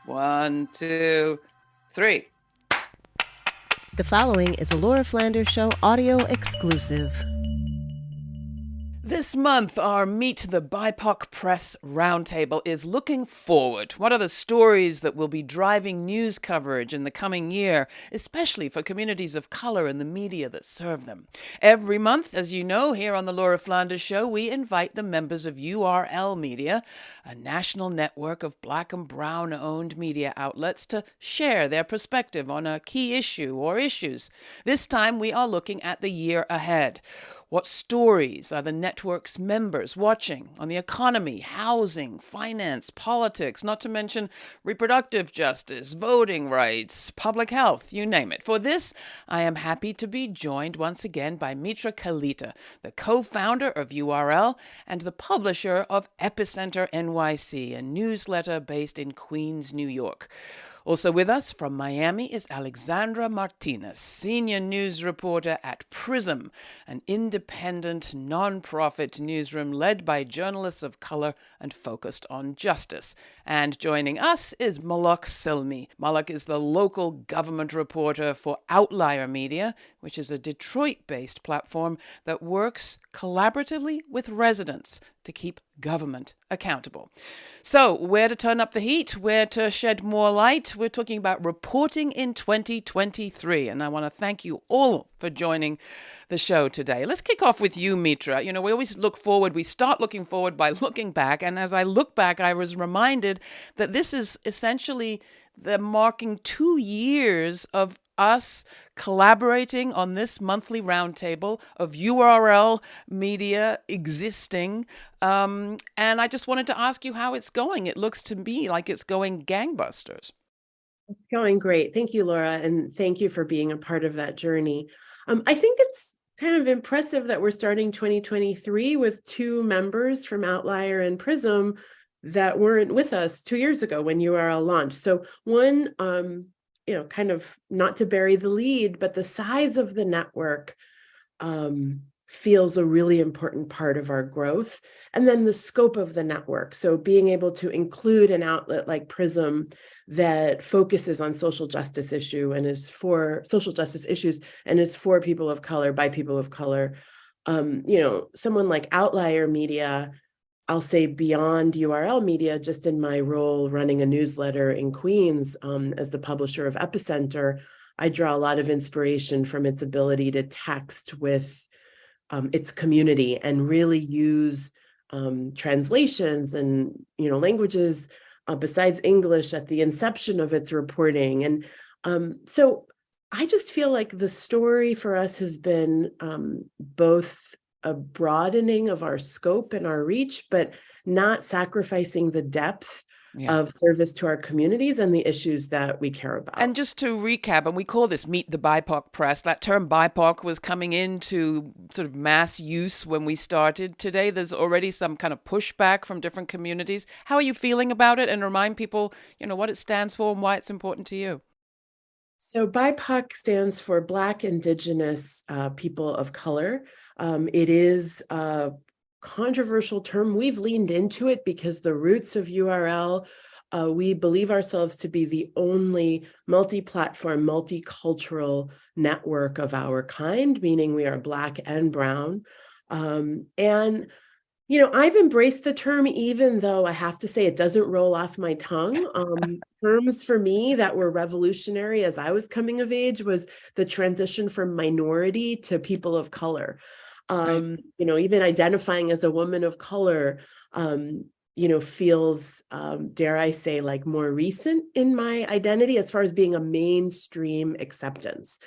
One, two, three. The following is a Laura Flanders Show audio exclusive. This month, our Meet the BiPOC Press Roundtable is looking forward. What are the stories that will be driving news coverage in the coming year, especially for communities of color and the media that serve them? Every month, as you know, here on the Laura Flanders Show, we invite the members of URL Media, a national network of Black and Brown-owned media outlets, to share their perspective on a key issue or issues. This time, we are looking at the year ahead. What stories are the network's members watching on the economy, housing, finance, politics, not to mention reproductive justice, voting rights, public health, you name it? For this, I am happy to be joined once again by Mitra Kalita, the co-founder of URL and the publisher of Epicenter NYC, a newsletter based in Queens, New York. Also with us from Miami is Alexandra Martinez, senior news reporter at Prism, an independent, non-profit newsroom led by journalists of color and focused on justice. And joining us is Malak Silmi. Malak is the local government reporter for Outlier Media, which is a Detroit-based platform that works collaboratively with residents to keep government accountable. So, where to turn up the heat, where to shed more light? We're talking about reporting in 2023, and I want to thank you all for joining the show today. Let's kick off with you, Mitra. You know, we always look forward. We start looking forward by looking back, and as I look back, I was reminded that this is essentially the marking 2 years of us collaborating on this monthly roundtable, of URL Media existing. And I just wanted to ask you how it's going. It looks to me like it's going gangbusters. It's going great. Thank you, Laura, and thank you for being a part of that journey. I think it's kind of impressive that we're starting 2023 with two members from Outlier and Prism that weren't with us 2 years ago when URL launched. So one, kind of not to bury the lead, but the size of the network feels a really important part of our growth. And then the scope of the network. So being able to include an outlet like Prism that focuses on social justice issues and is for people of color, by people of color. Someone like Outlier Media, I'll say beyond URL Media, just in my role running a newsletter in Queens as the publisher of Epicenter, I draw a lot of inspiration from its ability to text with its community and really use translations and languages besides English at the inception of its reporting. And so I just feel like the story for us has been both a broadening of our scope and our reach, but not sacrificing the depth of service to our communities and the issues that we care about. And just to recap, and we call this Meet the BiPOC Press, that term BiPOC was coming into sort of mass use when we started. Today, there's already some kind of pushback from different communities. How are you feeling about it? And remind people, what it stands for and why it's important to you. So BiPOC stands for Black, Indigenous People of Color. It is a controversial term. We've leaned into it because the roots of URL, we believe ourselves to be the only multi-platform, multicultural network of our kind, meaning we are Black and Brown. I've embraced the term, even though I have to say it doesn't roll off my tongue. Terms for me that were revolutionary as I was coming of age was the transition from minority to people of color. Right. Even identifying as a woman of color, feels, dare I say, like more recent in my identity as far as being a mainstream acceptance.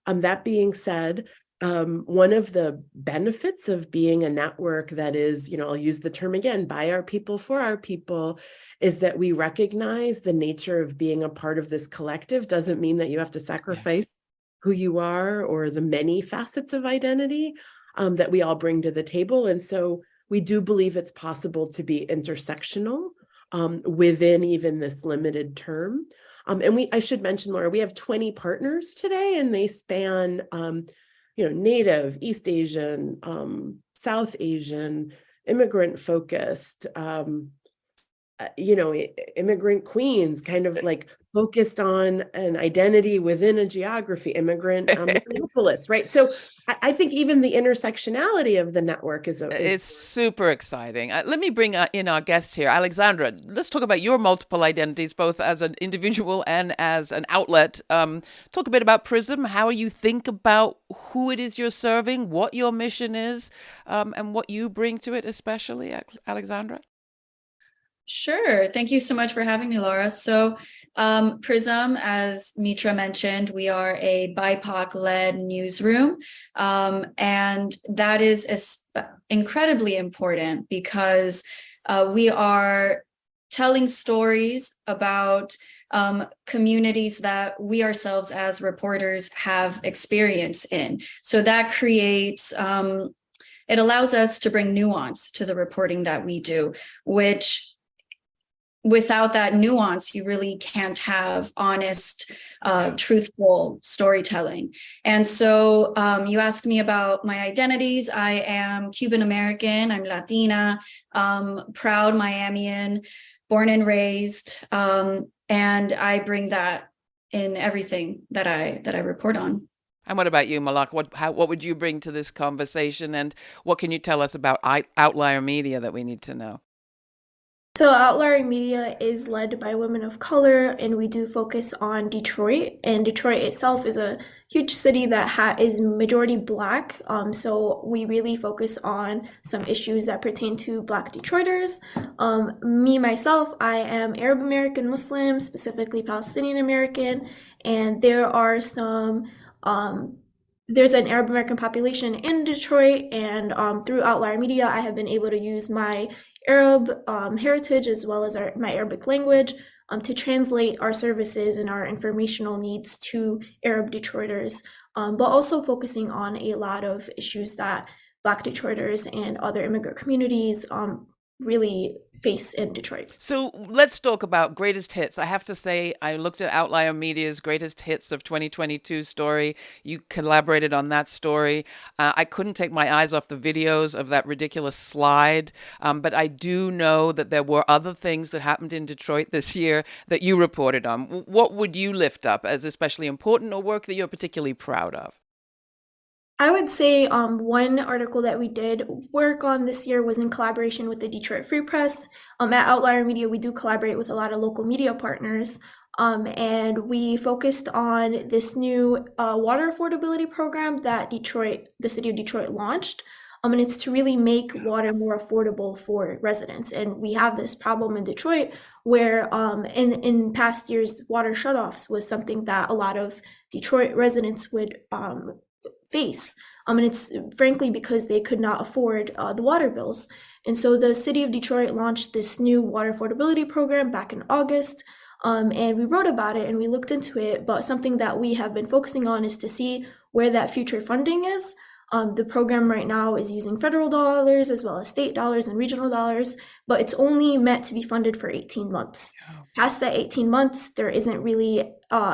That being said, one of the benefits of being a network that is, I'll use the term again, by our people, for our people, is that we recognize the nature of being a part of this collective doesn't mean that you have to sacrifice who you are or the many facets of identity that we all bring to the table. And so we do believe it's possible to be intersectional within even this limited term. I should mention, Laura, we have 20 partners today, and they span Native, East Asian, South Asian, immigrant focused, immigrant queens, kind of like focused on an identity within a geography, immigrant Minneapolis, right? So I think even the intersectionality of the network is It's super exciting. Let me bring in our guest here, Alexandra. Let's talk about your multiple identities, both as an individual and as an outlet. Talk a bit about Prism, how you think about who it is you're serving, what your mission is, and what you bring to it, especially, Alexandra. Sure. Thank you so much for having me, Laura. So Prism, as Mitra mentioned, we are a BiPOC-led newsroom. And that is incredibly important because we are telling stories about communities that we ourselves as reporters have experience in. So that creates, it allows us to bring nuance to the reporting that we do, which without that nuance, you really can't have honest, truthful storytelling. And so you asked me about my identities. I am Cuban American, I'm Latina, proud Miamian, born and raised, and I bring that in everything that I report on. And what about you, Malak? What would you bring to this conversation, and what can you tell us about Outlier Media that we need to know? So Outlier Media is led by women of color, and we do focus on Detroit. And Detroit itself is a huge city that is majority Black. So we really focus on some issues that pertain to Black Detroiters. Myself, I am Arab American Muslim, specifically Palestinian American, and there are some there's an Arab American population in Detroit, and through Outlier Media, I have been able to use my Arab heritage as well as my Arabic language to translate our services and our informational needs to Arab Detroiters, but also focusing on a lot of issues that Black Detroiters and other immigrant communities really face in Detroit. So let's talk about greatest hits. I have to say, I looked at Outlier Media's greatest hits of 2022 story. You collaborated on that story. I couldn't take my eyes off the videos of that ridiculous slide, but I do know that there were other things that happened in Detroit this year that you reported on. What would you lift up as especially important, or work that you're particularly proud of? I would say one article that we did work on this year was in collaboration with the Detroit Free Press. At Outlier Media, we do collaborate with a lot of local media partners, and we focused on this new water affordability program that the city of Detroit launched. And it's to really make water more affordable for residents. And we have this problem in Detroit where in past years, water shutoffs was something that a lot of Detroit residents would face. And it's frankly because they could not afford the water bills. And so the city of Detroit launched this new water affordability program back in August. And we wrote about it and we looked into it, but something that we have been focusing on is to see where that future funding is. The program right now is using federal dollars as well as state dollars and regional dollars, but it's only meant to be funded for 18 months. Past that 18 months, there isn't really,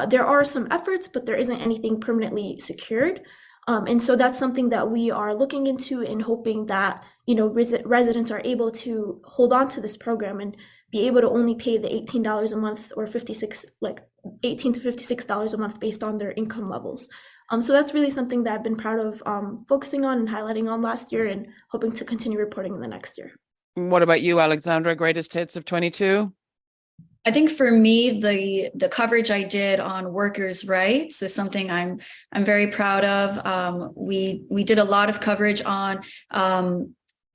there are some efforts, but there isn't anything permanently secured. And so that's something that we are looking into and hoping that, residents are able to hold on to this program and be able to only pay the $18 a month or $18 to $56 a month based on their income levels. So that's really something that I've been proud of focusing on and highlighting on last year and hoping to continue reporting in the next year. What about you, Alexandra? Greatest hits of 22? I think for me, the coverage I did on workers' rights is something I'm very proud of. We did a lot of coverage on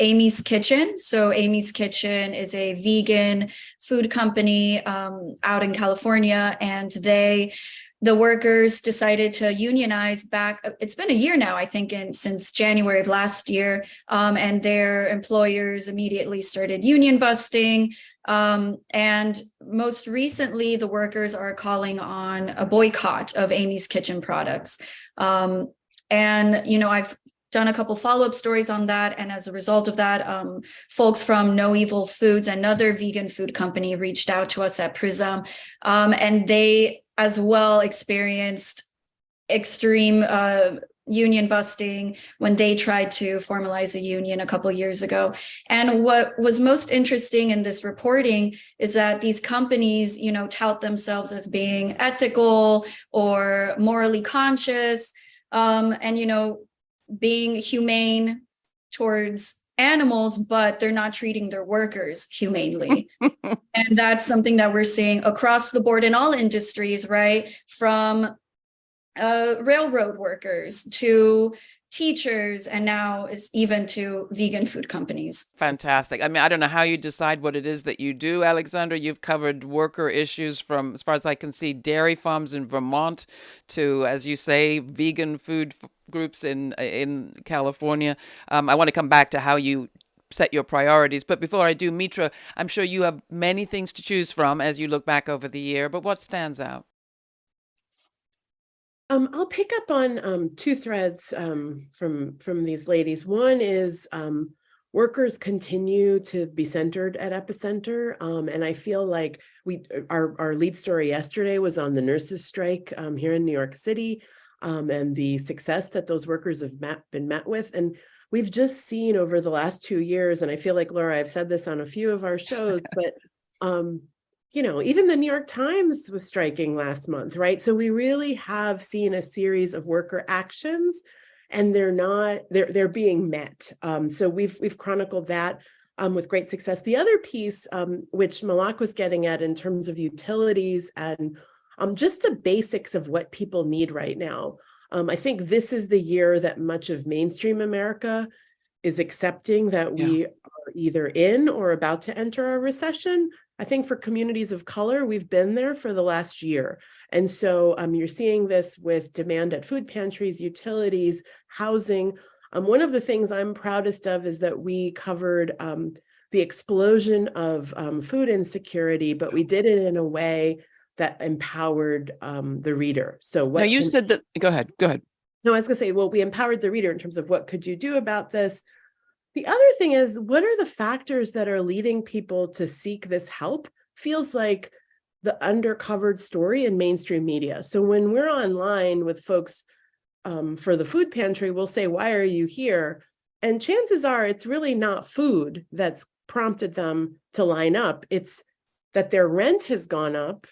Amy's Kitchen. So Amy's Kitchen is a vegan food company out in California, and the workers decided to unionize back. It's been a year now, I think, since January of last year, and their employers immediately started union busting. And most recently, the workers are calling on a boycott of Amy's Kitchen products. And, I've done a couple follow-up stories on that. And as a result of that, folks from No Evil Foods, another vegan food company, reached out to us at Prism, and they as well experienced extreme union busting when they tried to formalize a union a couple years ago. And what was most interesting in this reporting is that these companies, tout themselves as being ethical or morally conscious, and being humane towards animals, but they're not treating their workers humanely. And that's something that we're seeing across the board in all industries, right? From railroad workers to teachers, and now is even to vegan food companies. Fantastic. I mean, I don't know how you decide what it is that you do, Alexandra. You've covered worker issues from, as far as I can see, dairy farms in Vermont to, as you say, vegan food groups in California. I want to come back to how you set your priorities. But before I do, Mitra, I'm sure you have many things to choose from as you look back over the year, but what stands out? I'll pick up on two threads from these ladies. One is workers continue to be centered at Epicenter, and I feel like our lead story yesterday was on the nurses' strike here in New York City, and the success that those workers have been met with. And we've just seen over the last 2 years, and I feel like, Laura, I've said this on a few of our shows, but even the New York Times was striking last month, right? So we really have seen a series of worker actions, and they're being met. So we've chronicled that with great success. The other piece, which Malak was getting at in terms of utilities and just the basics of what people need right now. I think this is the year that much of mainstream America is accepting that we are either in or about to enter a recession. I think for communities of color, we've been there for the last year. And so you're seeing this with demand at food pantries, utilities, housing. One of the things I'm proudest of is that we covered the explosion of food insecurity, but we did it in a way that empowered the reader. So what— Now you said that, go ahead. No, I was gonna say, well, we empowered the reader in terms of what could you do about this? The other thing is, what are the factors that are leading people to seek this help? Feels like the undercovered story in mainstream media. So when we're online with folks for the food pantry, we'll say, why are you here? And chances are it's really not food that's prompted them to line up. It's that their rent has gone up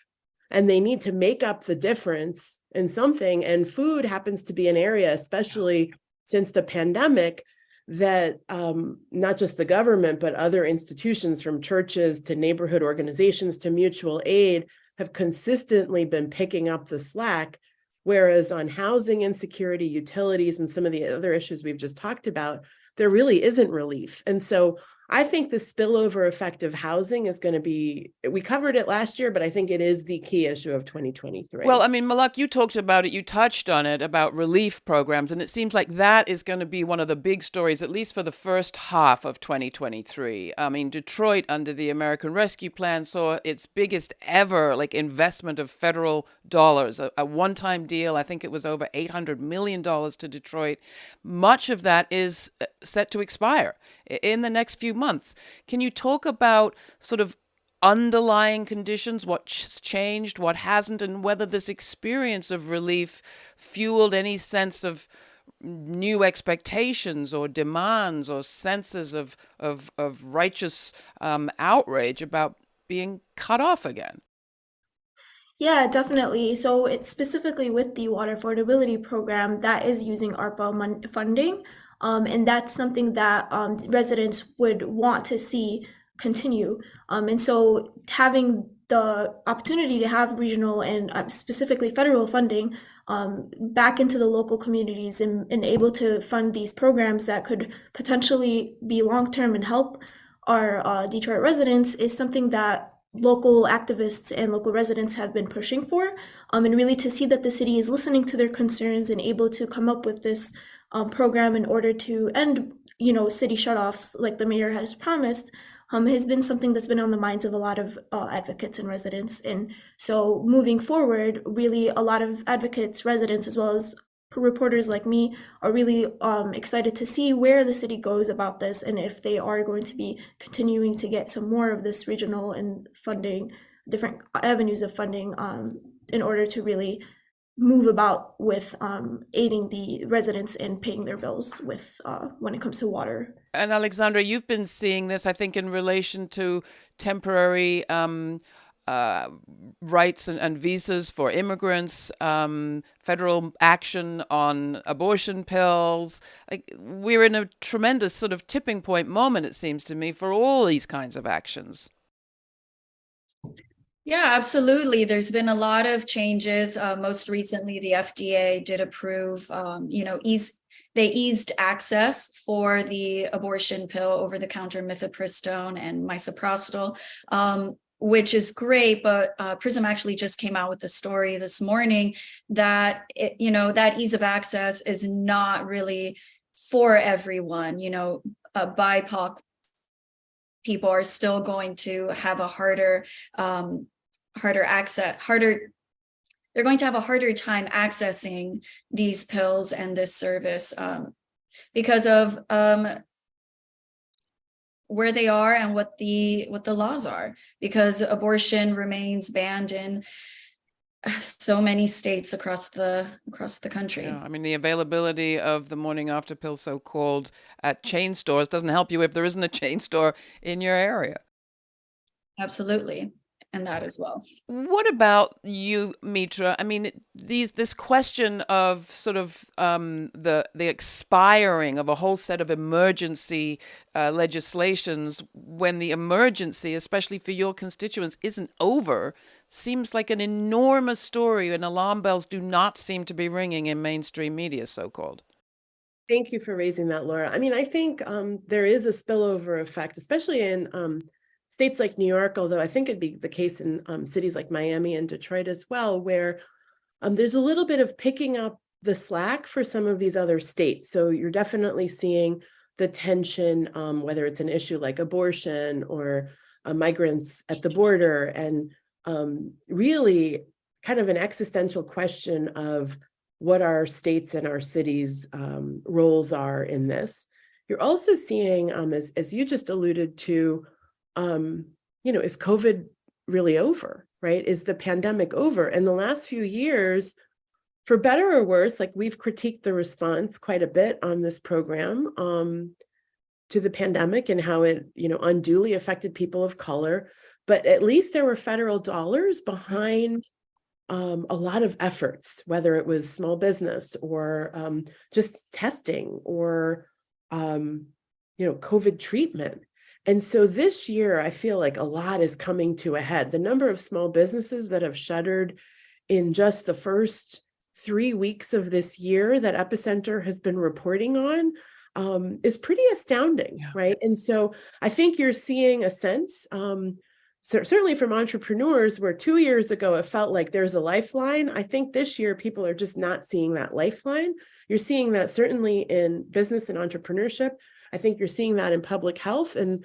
and they need to make up the difference in something. And food happens to be an area, especially since the pandemic, that not just the government, but other institutions, from churches to neighborhood organizations to mutual aid, have consistently been picking up the slack. Whereas on housing insecurity, utilities, and some of the other issues we've just talked about, there really isn't relief. And so I think the spillover effect of housing is going to be, we covered it last year, but I think it is the key issue of 2023. Well, I mean, Malak, you talked about it, you touched on it, about relief programs, and it seems like that is going to be one of the big stories, at least for the first half of 2023. I mean, Detroit, under the American Rescue Plan, saw its biggest ever investment of federal dollars, a one-time deal. I think it was over $800 million to Detroit. Much of that is set to expire in the next few months. Can you talk about sort of underlying conditions, what's changed, what hasn't, and whether this experience of relief fueled any sense of new expectations or demands or senses of righteous outrage about being cut off again? Yeah, definitely. So it's specifically with the water affordability program that is using ARPA funding. And that's something that residents would want to see continue. And so having the opportunity to have regional and specifically federal funding back into the local communities and able to fund these programs that could potentially be long-term and help our Detroit residents is something that local activists and local residents have been pushing for, and really to see that the city is listening to their concerns and able to come up with this program in order to end, city shutoffs like the mayor has promised, has been something that's been on the minds of a lot of advocates and residents. And so moving forward, really a lot of advocates, residents, as well as reporters like me are really excited to see where the city goes about this, and if they are going to be continuing to get some more of this regional and funding, different avenues of funding in order to really move about with aiding the residents in paying their bills with when it comes to water. And Alexandra, you've been seeing this, I think, in relation to temporary uh, rights and visas for immigrants, federal action on abortion pills. Like, we're in a tremendous sort of tipping point moment, it seems to me, for all these kinds of actions. Yeah, absolutely. There's been a lot of changes. Most recently, the FDA did approve, they eased access for the abortion pill, over-the-counter mifepristone and misoprostol, which is great. But Prism actually just came out with a story this morning that that ease of access is not really for everyone. BiPOC people are still going to have a they're going to have a harder time accessing these pills and this service because of where they are and what the laws are, because abortion remains banned in so many states across the country. Yeah, I mean, the availability of the morning after pill, so-called, at chain stores doesn't help you if there isn't a chain store in your area. Absolutely. And that as well. What about you, Mitra? I mean, this question of sort of the expiring of a whole set of emergency legislations when the emergency, especially for your constituents, isn't over, seems like an enormous story, and alarm bells do not seem to be ringing in mainstream media, so-called. Thank you for raising that, Laura. I mean, I think there is a spillover effect, especially in states like New York, although I think it'd be the case in cities like Miami and Detroit as well, where there's a little bit of picking up the slack for some of these other states. So you're definitely seeing the tension, whether it's an issue like abortion or migrants at the border, and really kind of an existential question of what our states and our cities' roles are in this. You're also seeing, as you just alluded to, is COVID really over, right? Is the pandemic over? And the last few years, for better or worse, like, we've critiqued the response quite a bit on this program to the pandemic and how it, unduly affected people of color. But at least there were federal dollars behind a lot of efforts, whether it was small business or just testing or, COVID treatment. And so this year, I feel like a lot is coming to a head. The number of small businesses that have shuttered in just the first 3 weeks of this year that Epicenter has been reporting on is pretty astounding, right? And so I think you're seeing a sense, certainly from entrepreneurs, where 2 years ago it felt like there's a lifeline. I think this year people are just not seeing that lifeline. You're seeing that certainly in business and entrepreneurship. I think you're seeing that in public health. And,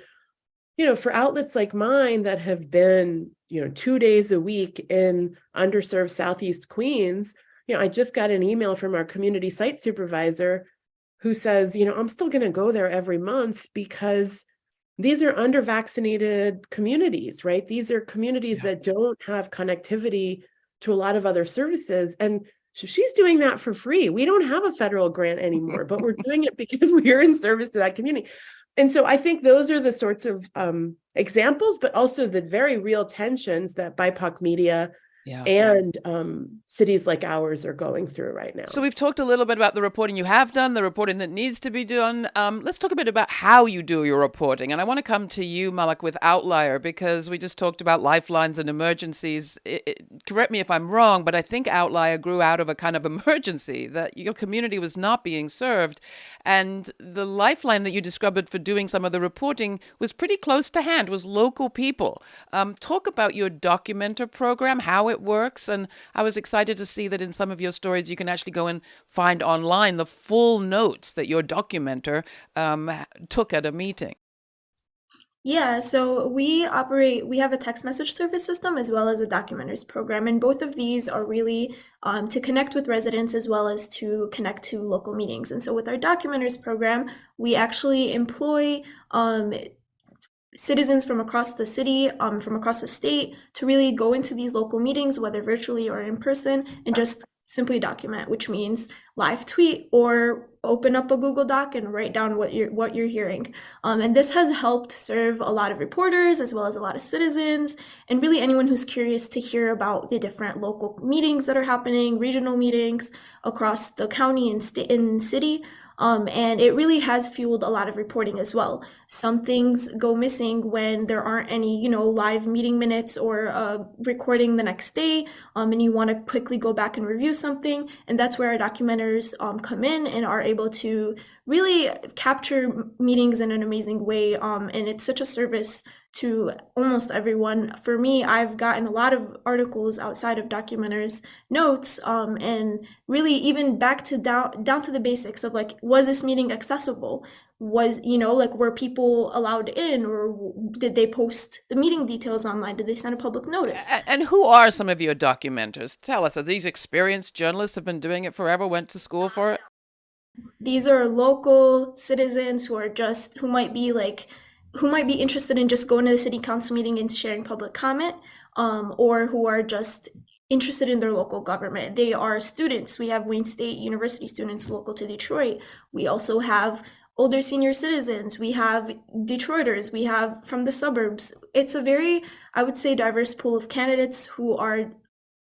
for outlets like mine that have been, 2 days a week in underserved Southeast Queens, I just got an email from our community site supervisor who says, I'm still going to go there every month because these are under-vaccinated communities, right? These are communities that don't have connectivity to a lot of other services. And so she's doing that for free. We don't have a federal grant anymore, but we're doing it because we are in service to that community. And so I think those are the sorts of examples, but also the very real tensions that BiPOC media and cities like ours are going through right now. So we've talked a little bit about the reporting you have done, the reporting that needs to be done. Let's talk a bit about how you do your reporting. And I want to come to you, Malak, with Outlier, because we just talked about lifelines and emergencies. Correct me if I'm wrong, but I think Outlier grew out of a kind of emergency that your community was not being served. And the lifeline that you described for doing some of the reporting was pretty close to hand, was local people. Talk about your documenter program, how it works. And I was excited to see that in some of your stories, you can actually go and find online the full notes that your documenter took at a meeting. Yeah, so we have a text message service system as well as a documenters program. And both of these are really to connect with residents as well as to connect to local meetings. And so with our documenters program, we actually employ citizens from across the city, from across the state, to really go into these local meetings, whether virtually or in person, and just simply document, which means live tweet or open up a Google Doc and write down what you're hearing. And this has helped serve a lot of reporters as well as a lot of citizens and really anyone who's curious to hear about the different local meetings that are happening, regional meetings across the county and state and city. And it really has fueled a lot of reporting as well. Some things go missing when there aren't any, live meeting minutes or recording the next day, and you want to quickly go back and review something. And that's where our documenters come in and are able to really capture meetings in an amazing way. And it's such a service to almost everyone. For me, I've gotten a lot of articles outside of documenters' notes, and really even back to down to the basics of like, was this meeting accessible? Was, were people allowed in, or did they post the meeting details online? Did they send a public notice? And who are some of your documenters? Tell us, are these experienced journalists have been doing it forever, went to school for it? These are local citizens who might be interested in just going to the city council meeting and sharing public comment, or who are just interested in their local government. They are students. We have Wayne State University students local to Detroit. We also have older senior citizens. We have Detroiters. We have from the suburbs. It's a very, I would say, diverse pool of candidates who are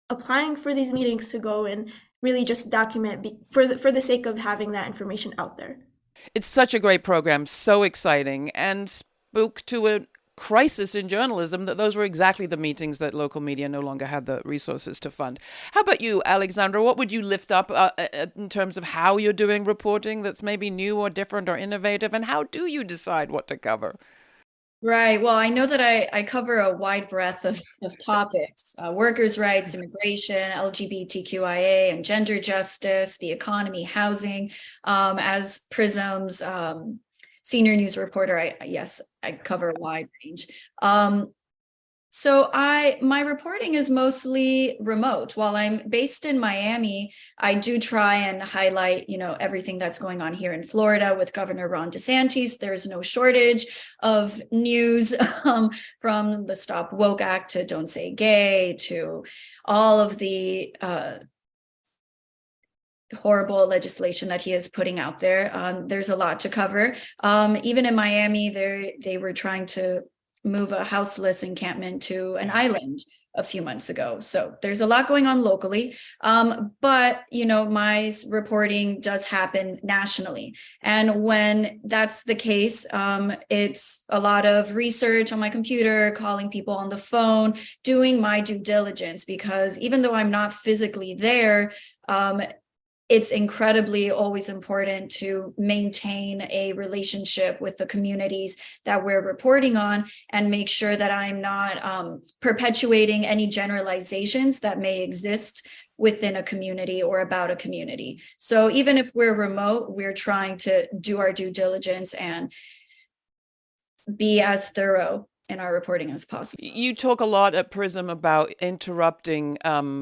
applying for these meetings to go and really just document for the sake of having that information out there. It's such a great program, so exciting, and spoke to a crisis in journalism that those were exactly the meetings that local media no longer had the resources to fund. How about you, Alexandra? What would you lift up in terms of how you're doing reporting that's maybe new or different or innovative, and how do you decide what to cover? Right. Well, I know that I cover a wide breadth of topics, workers' rights, immigration, LGBTQIA, and gender justice, the economy, housing. As Prism's senior news reporter, I cover a wide range. So my reporting is mostly remote. While I'm based in Miami, I do try and highlight, everything that's going on here in Florida with Governor Ron DeSantis. There's no shortage of news from the Stop Woke Act to Don't Say Gay to all of the horrible legislation that he is putting out there. There's a lot to cover. Even in Miami, they were trying to move a houseless encampment to an island a few months ago. So there's a lot going on locally. But, my reporting does happen nationally. And when that's the case, it's a lot of research on my computer, calling people on the phone, doing my due diligence, because even though I'm not physically there, it's incredibly always important to maintain a relationship with the communities that we're reporting on and make sure that I'm not perpetuating any generalizations that may exist within a community or about a community. So even if we're remote, we're trying to do our due diligence and be as thorough in our reporting as possible. You talk a lot at Prism about interrupting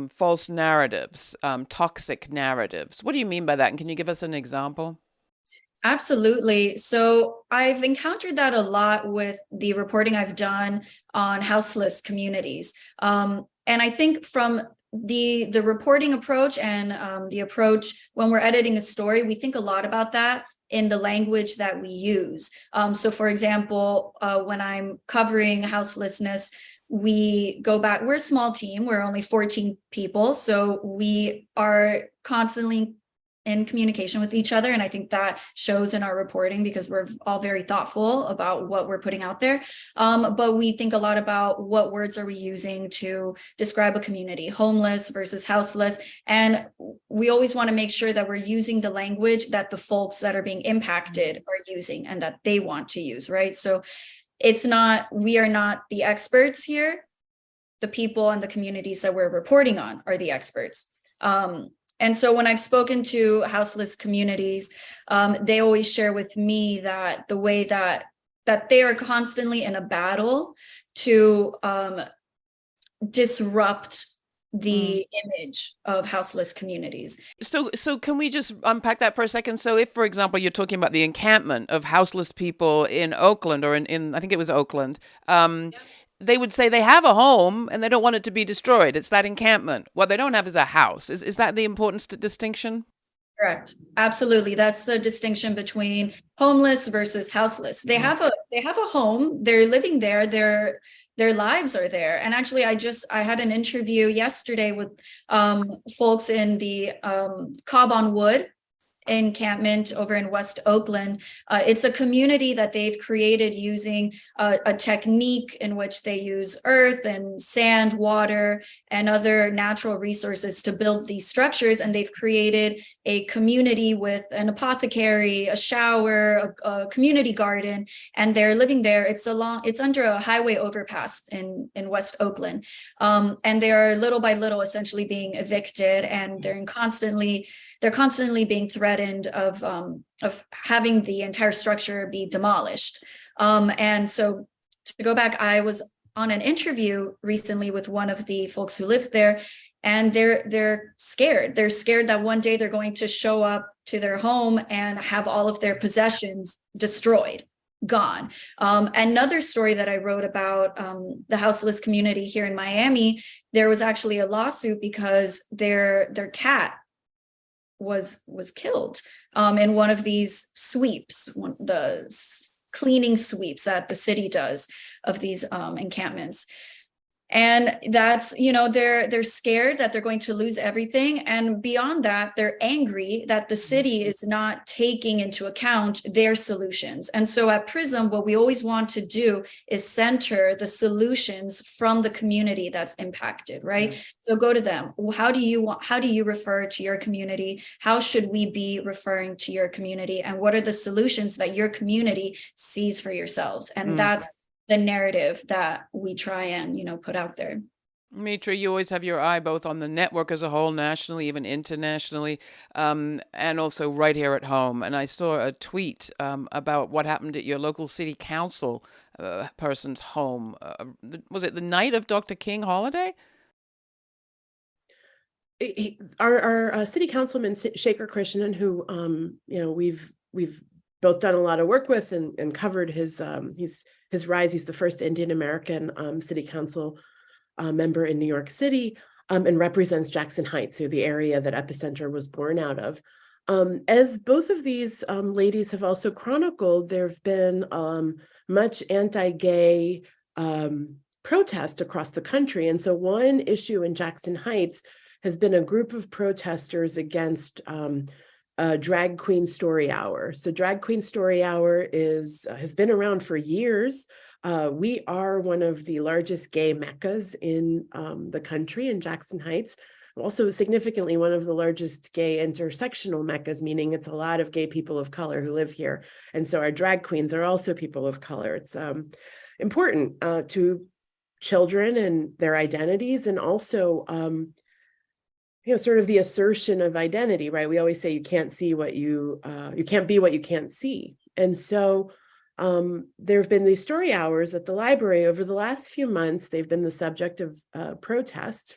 false narratives, toxic narratives. What do you mean by that? And can you give us an example? Absolutely. So I've encountered that a lot with the reporting I've done on houseless communities. And I think from the reporting approach and the approach when we're editing a story, we think a lot about that in the language that we use. So for example, when I'm covering houselessness, we go back, we're a small team, we're only 14 people. So we are constantly in communication with each other. And I think that shows in our reporting because we're all very thoughtful about what we're putting out there. But we think a lot about what words are we using to describe a community, homeless versus houseless. And we always want to make sure that we're using the language that the folks that are being impacted are using and that they want to use, right? So we are not the experts here. The people and the communities that we're reporting on are the experts. And so when I've spoken to houseless communities, they always share with me that the way that they are constantly in a battle to disrupt the image of houseless communities. So can we just unpack that for a second? So if, for example, you're talking about the encampment of houseless people in Oakland or in I think it was Oakland, they would say they have a home and they don't want it to be destroyed. It's that encampment. What they don't have is a house. Is that the important distinction? Correct. Absolutely. That's the distinction between homeless versus houseless. They have a home. They're living there. Their lives are there. And actually, I had an interview yesterday with folks in the Cobb on Wood encampment over in West Oakland. It's a community that they've created using a technique in which they use earth and sand, water, and other natural resources to build these structures. And they've created a community with an apothecary, a shower, a community garden, and they're living there. It's under a highway overpass in West Oakland. And they're little by little essentially being evicted, and they're constantly being threatened of having the entire structure be demolished. And so to go back, I was on an interview recently with one of the folks who lived there, and they're scared. They're scared that one day they're going to show up to their home and have all of their possessions destroyed, gone. Another story that I wrote about the houseless community here in Miami, there was actually a lawsuit because their cat was killed in one of these sweeps, the cleaning sweeps that the city does of these encampments. And that's, they're scared that they're going to lose everything. And beyond that, they're angry that the city is not taking into account their solutions. And so at Prism, what we always want to do is center the solutions from the community that's impacted, right? So go to them. How do you refer to your community? How should we be referring to your community? And what are the solutions that your community sees for yourselves? And that's the narrative that we try and, put out there. Mitra, you always have your eye both on the network as a whole, nationally, even internationally, and also right here at home. And I saw a tweet about what happened at your local city council person's home. Was it the night of Dr. King holiday? Our city councilman, Shaker Krishnan, who, we've both done a lot of work with and covered his rise. He's the first Indian American city council member in New York City, and represents Jackson Heights, so the area that Epicenter was born out of. As both of these ladies have also chronicled, there have been much anti-gay protest across the country. And so one issue in Jackson Heights has been a group of protesters against Drag Queen Story Hour. So Drag Queen Story Hour has been around for years. We are one of the largest gay meccas in the country, in Jackson Heights. Also significantly one of the largest gay intersectional meccas, meaning it's a lot of gay people of color who live here. And so our drag queens are also people of color. It's important to children and their identities, and also sort of the assertion of identity, right? We always say you can't see what you can't be what you can't see. And so there have been these story hours at the library over the last few months. They've been the subject of protest.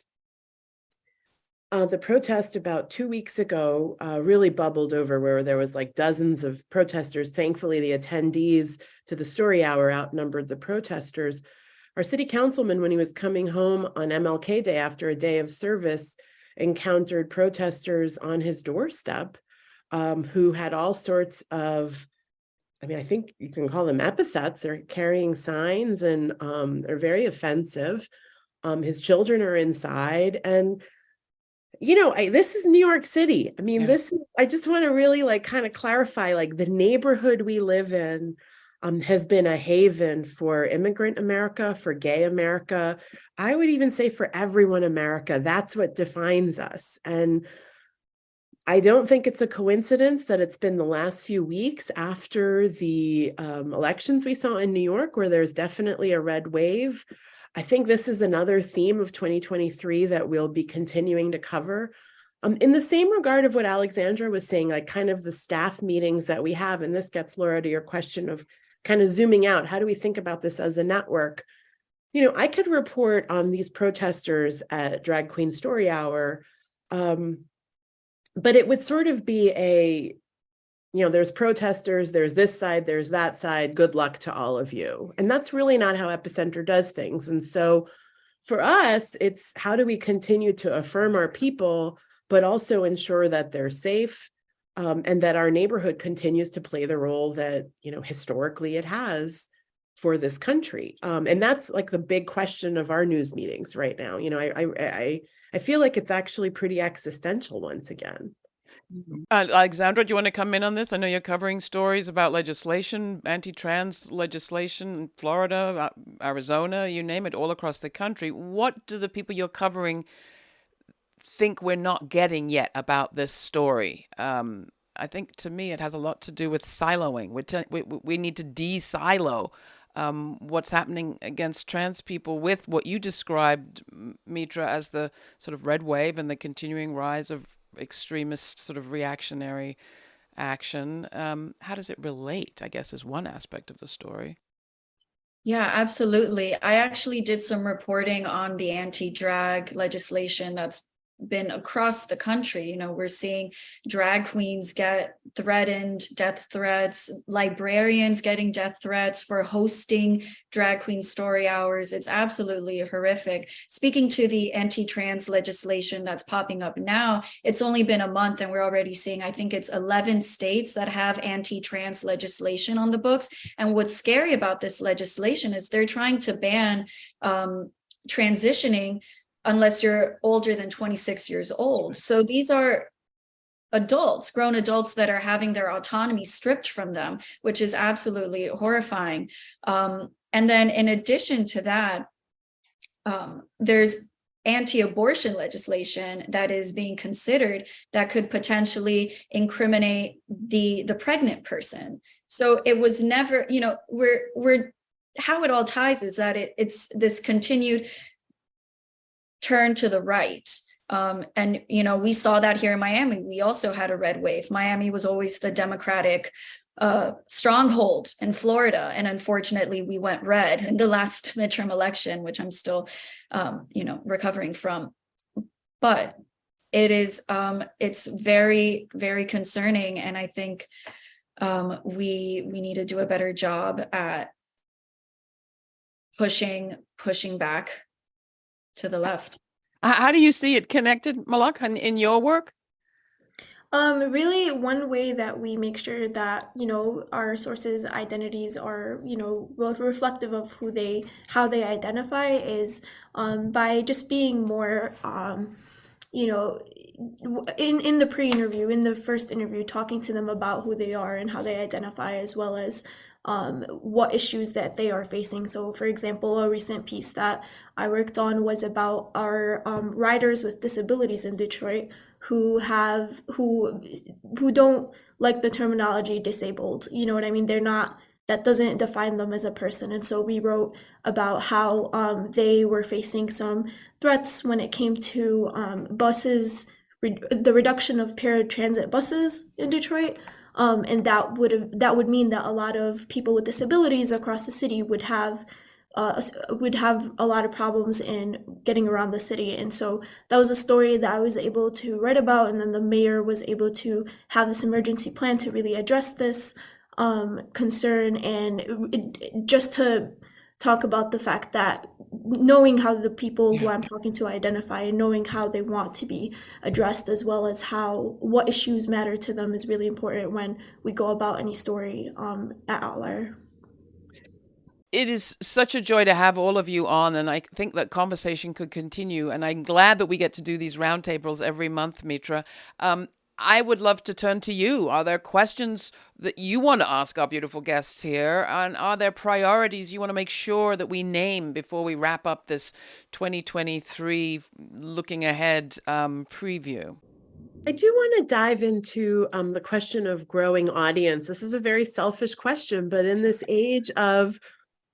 The protest about 2 weeks ago really bubbled over, where there was like dozens of protesters. Thankfully, the attendees to the story hour outnumbered the protesters. Our city councilman, when he was coming home on MLK Day after a day of service, encountered protesters on his doorstep who had all sorts of, I think you can call them epithets. They're carrying signs and they're very offensive. His children are inside. And, this is New York City. I just want to really kind of clarify, the neighborhood we live in has been a haven for immigrant America, for gay America. I would even say for everyone America. That's what defines us. And I don't think it's a coincidence that it's been the last few weeks after the elections we saw in New York, where there's definitely a red wave. I think this is another theme of 2023 that we'll be continuing to cover. In the same regard of what Alexandra was saying, kind of the staff meetings that we have, and this gets, Laura, to your question of kind of zooming out. How do we think about this as a network? I could report on these protesters at Drag Queen Story Hour, but it would sort of be there's protesters, there's this side, there's that side, good luck to all of you. And that's really not how Epicenter does things. And so for us, it's how do we continue to affirm our people, but also ensure that they're safe, and that our neighborhood continues to play the role that, historically it has for this country. And that's like the big question of our news meetings right now. I feel like it's actually pretty existential once again. Alexandra, do you want to come in on this? I know you're covering stories about legislation, anti-trans legislation in Florida, Arizona, you name it, all across the country. What do the people you're covering think we're not getting yet about this story? I think to me it has a lot to do with siloing. We need to de-silo what's happening against trans people with what you described, Mitra, as the sort of red wave and the continuing rise of extremist sort of reactionary action. How does it relate, I guess, is one aspect of the story. Yeah, absolutely. I actually did some reporting on the anti-drag legislation that's been across the country. We're seeing drag queens get threatened, death threats, librarians getting death threats for hosting drag queen story hours. It's absolutely horrific. Speaking to the anti-trans legislation that's popping up now, it's only been a month and we're already seeing, I think it's 11 states that have anti-trans legislation on the books. And what's scary about this legislation is they're trying to ban transitioning unless you're older than 26 years old. So these are adults, grown adults that are having their autonomy stripped from them, which is absolutely horrifying. And then in addition to that, there's anti-abortion legislation that is being considered that could potentially incriminate the pregnant person. So it was never, we're how it all ties is that it's this continued turn to the right. And, we saw that here in Miami. We also had a red wave. Miami was always the Democratic stronghold in Florida. And unfortunately, we went red in the last midterm election, which I'm still, recovering from. But it is, it's very, very concerning. And I think we need to do a better job at pushing back to the left. How do you see it connected, Malak, in your work? Really, one way that we make sure that, our sources' identities are, reflective of how they identify is by just being more, in the pre-interview, in the first interview, talking to them about who they are and how they identify, as well as what issues that they are facing. So, for example, a recent piece that I worked on was about our riders with disabilities in Detroit who don't like the terminology disabled. You know what I mean? That doesn't define them as a person. And so we wrote about how they were facing some threats when it came to buses, the reduction of paratransit buses in Detroit. And that would mean that a lot of people with disabilities across the city would have a lot of problems in getting around the city. And so that was a story that I was able to write about, and then the mayor was able to have this emergency plan to really address this concern, and just to talk about the fact that knowing how the people who I'm talking to identify and knowing how they want to be addressed, as well as what issues matter to them, is really important when we go about any story at Outlier. It is such a joy to have all of you on, and I think that conversation could continue, and I'm glad that we get to do these roundtables every month, Mitra. I would love to turn to you. Are there questions that you want to ask our beautiful guests here? And are there priorities you want to make sure that we name before we wrap up this 2023 looking ahead preview? I do want to dive into the question of growing audience. This is a very selfish question, but in this age of,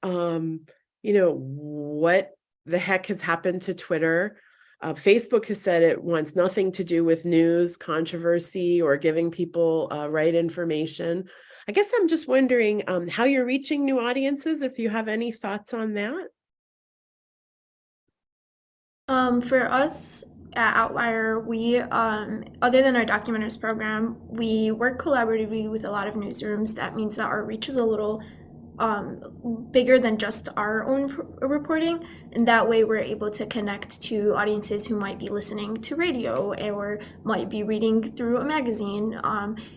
what the heck has happened to Twitter? Facebook has said it wants nothing to do with news, controversy, or giving people right information. I guess I'm just wondering how you're reaching new audiences, if you have any thoughts on that. For us, at Outlier, we, other than our documenters program, we work collaboratively with a lot of newsrooms. That means that our reach is a little bigger than just our own reporting, and that way we're able to connect to audiences who might be listening to radio or might be reading through a magazine,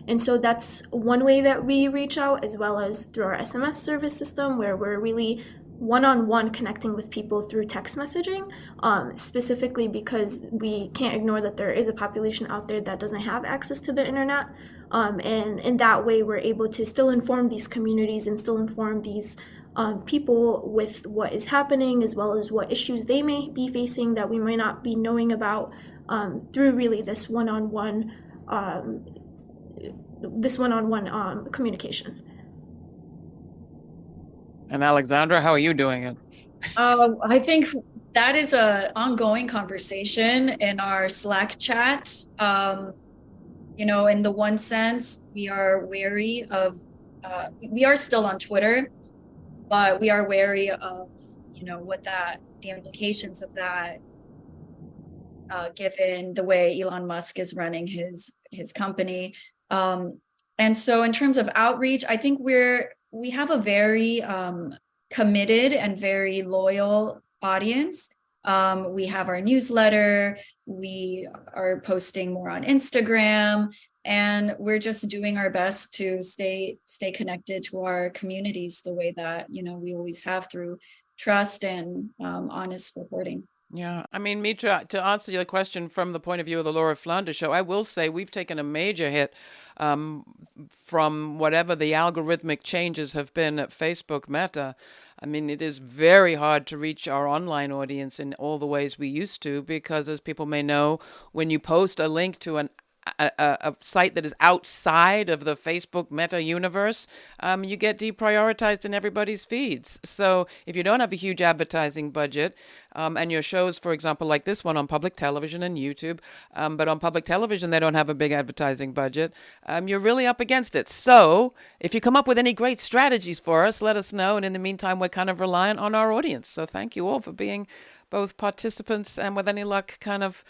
and so that's one way that we reach out, as well as through our SMS service system, where we're really one-on-one connecting with people through text messaging, specifically because we can't ignore that there is a population out there that doesn't have access to the internet. And in that way, we're able to still inform these communities and still inform these people with what is happening, as well as what issues they may be facing that we might not be knowing about, through really this one-on-one communication. And Alexandra, how are you doing it? I think that is an ongoing conversation in our Slack chat. In the one sense, we are wary of, we are still on Twitter, but we are wary of, the implications of that, given the way Elon Musk is running his company. And so in terms of outreach, I think we have a very committed and very loyal audience. We have our newsletter, we are posting more on Instagram, and we're just doing our best to stay connected to our communities the way that, we always have, through trust and honest reporting. Yeah, I mean, Mitra, to answer your question from the point of view of the Laura Flanders Show, I will say we've taken a major hit from whatever the algorithmic changes have been at Facebook Meta. I mean, it is very hard to reach our online audience in all the ways we used to, because, as people may know, when you post a link to a site that is outside of the Facebook Meta universe, you get deprioritized in everybody's feeds. So if you don't have a huge advertising budget, and your shows, for example, like this one on public television and YouTube, but on public television they don't have a big advertising budget, you're really up against it. So if you come up with any great strategies for us, let us know. And in the meantime, we're kind of reliant on our audience. So thank you all for being both participants and, with any luck, kind of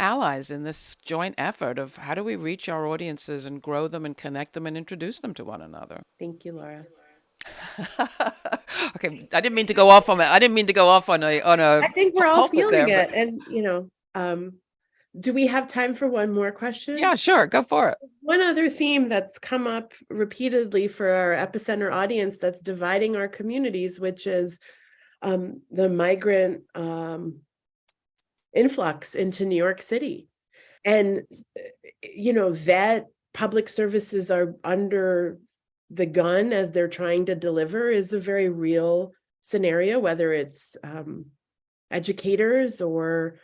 allies in this joint effort of how do we reach our audiences and grow them and connect them and introduce them to one another. Thank you, Laura. Okay, I didn't mean to go off on that. I didn't mean to go off on a. I think we're all feeling there, it, and do we have time for one more question? Yeah, sure, go for it. One other theme that's come up repeatedly for our Epicenter audience that's dividing our communities, which is the migrant influx into New York City. And, that public services are under the gun as they're trying to deliver is a very real scenario, whether it's educators or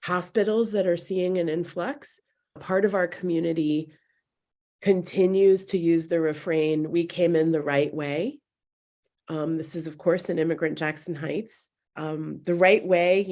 hospitals that are seeing an influx. Part of our community continues to use the refrain, "We came in the right way." This is, of course, an immigrant Jackson Heights. The right way,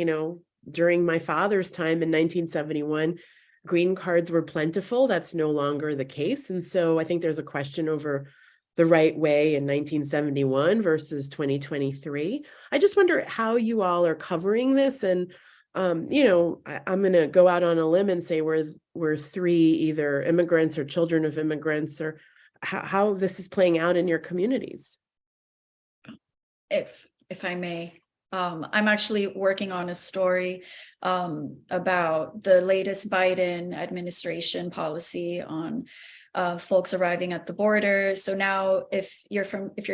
during my father's time in 1971, green cards were plentiful. That's no longer the case. And so I think there's a question over the right way in 1971 versus 2023. I just wonder how you all are covering this. And, I'm going to go out on a limb and say we're three either immigrants or children of immigrants, or how this is playing out in your communities. If I may, I'm actually working on a story about the latest Biden administration policy on folks arriving at the border. So now, if you're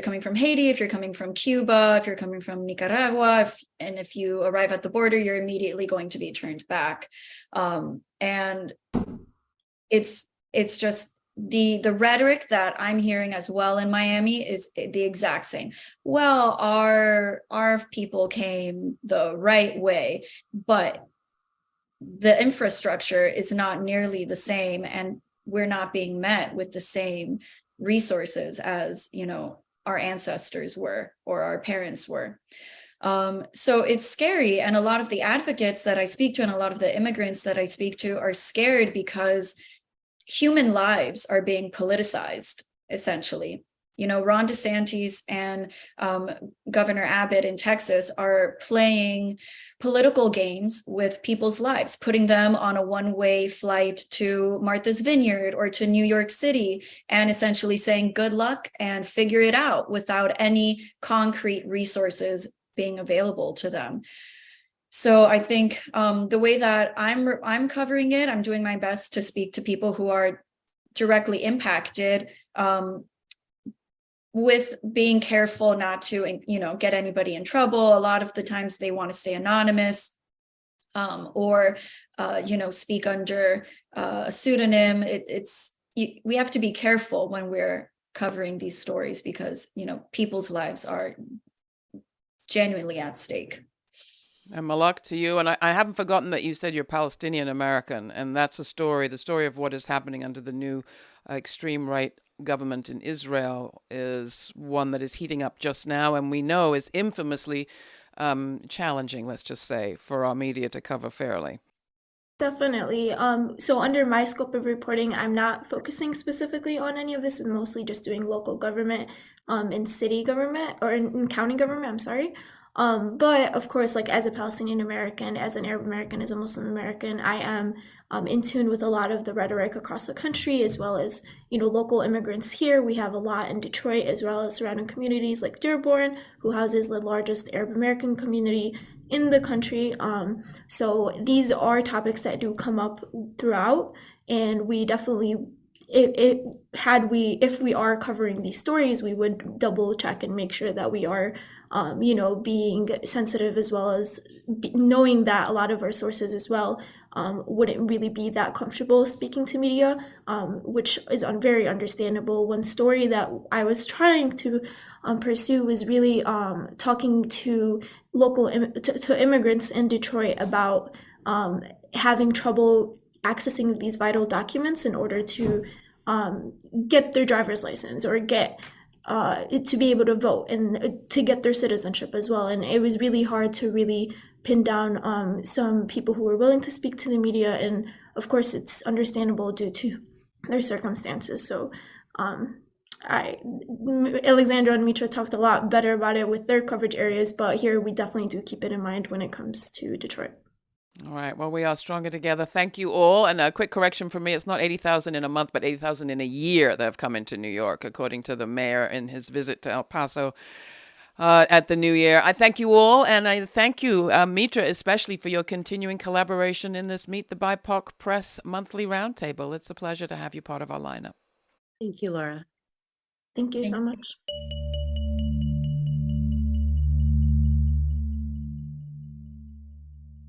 coming from Haiti, if you're coming from Cuba, if you're coming from Nicaragua, if you arrive at the border, you're immediately going to be turned back, and it's just. The rhetoric that I'm hearing as well in Miami is the exact same. Well, our people came the right way, but the infrastructure is not nearly the same, and we're not being met with the same resources as, our ancestors were or our parents were. So it's scary. And a lot of the advocates that I speak to and a lot of the immigrants that I speak to are scared because human lives are being politicized, essentially. Ron DeSantis and Governor Abbott in Texas are playing political games with people's lives, putting them on a one-way flight to Martha's Vineyard or to New York City, and essentially saying good luck and figure it out without any concrete resources being available to them. So I think the way that I'm covering it, I'm doing my best to speak to people who are directly impacted, with being careful not to, get anybody in trouble. A lot of the times they want to stay anonymous, or speak under a pseudonym. We have to be careful when we're covering these stories because people's lives are genuinely at stake. And Malak, to you, and I haven't forgotten that you said you're Palestinian American, and that's the story of what is happening under the new extreme right government in Israel is one that is heating up just now, and we know is infamously challenging, let's just say, for our media to cover fairly. Definitely. So under my scope of reporting, I'm not focusing specifically on any of this. I'm mostly just doing local government, and city government, or in county government, I'm sorry. But of course, like as a Palestinian American, as an Arab American, as a Muslim American, I am in tune with a lot of the rhetoric across the country, as well as, local immigrants here. We have a lot in Detroit, as well as surrounding communities like Dearborn, who houses the largest Arab American community in the country. So these are topics that do come up throughout, and we definitely, if we are covering these stories, we would double check and make sure that we are, being sensitive, as well as knowing that a lot of our sources as well wouldn't really be that comfortable speaking to media, which is very understandable. One story that I was trying to pursue was really talking to to immigrants in Detroit about having trouble accessing these vital documents in order to get their driver's license or get to be able to vote and to get their citizenship as well. And it was really hard to really pin down some people who were willing to speak to the media. And of course, it's understandable due to their circumstances. So Alexandra and Mitra talked a lot better about it with their coverage areas, but here we definitely do keep it in mind when it comes to Detroit. All right. Well, we are stronger together. Thank you all. And a quick correction from me. It's not 80,000 in a month, but 80,000 in a year that have come into New York, according to the mayor in his visit to El Paso at the New Year. I thank you all. And I thank you, Mitra, especially for your continuing collaboration in this Meet the BiPOC Press monthly roundtable. It's a pleasure to have you part of our lineup. Thank you, Laura. Thank you so much.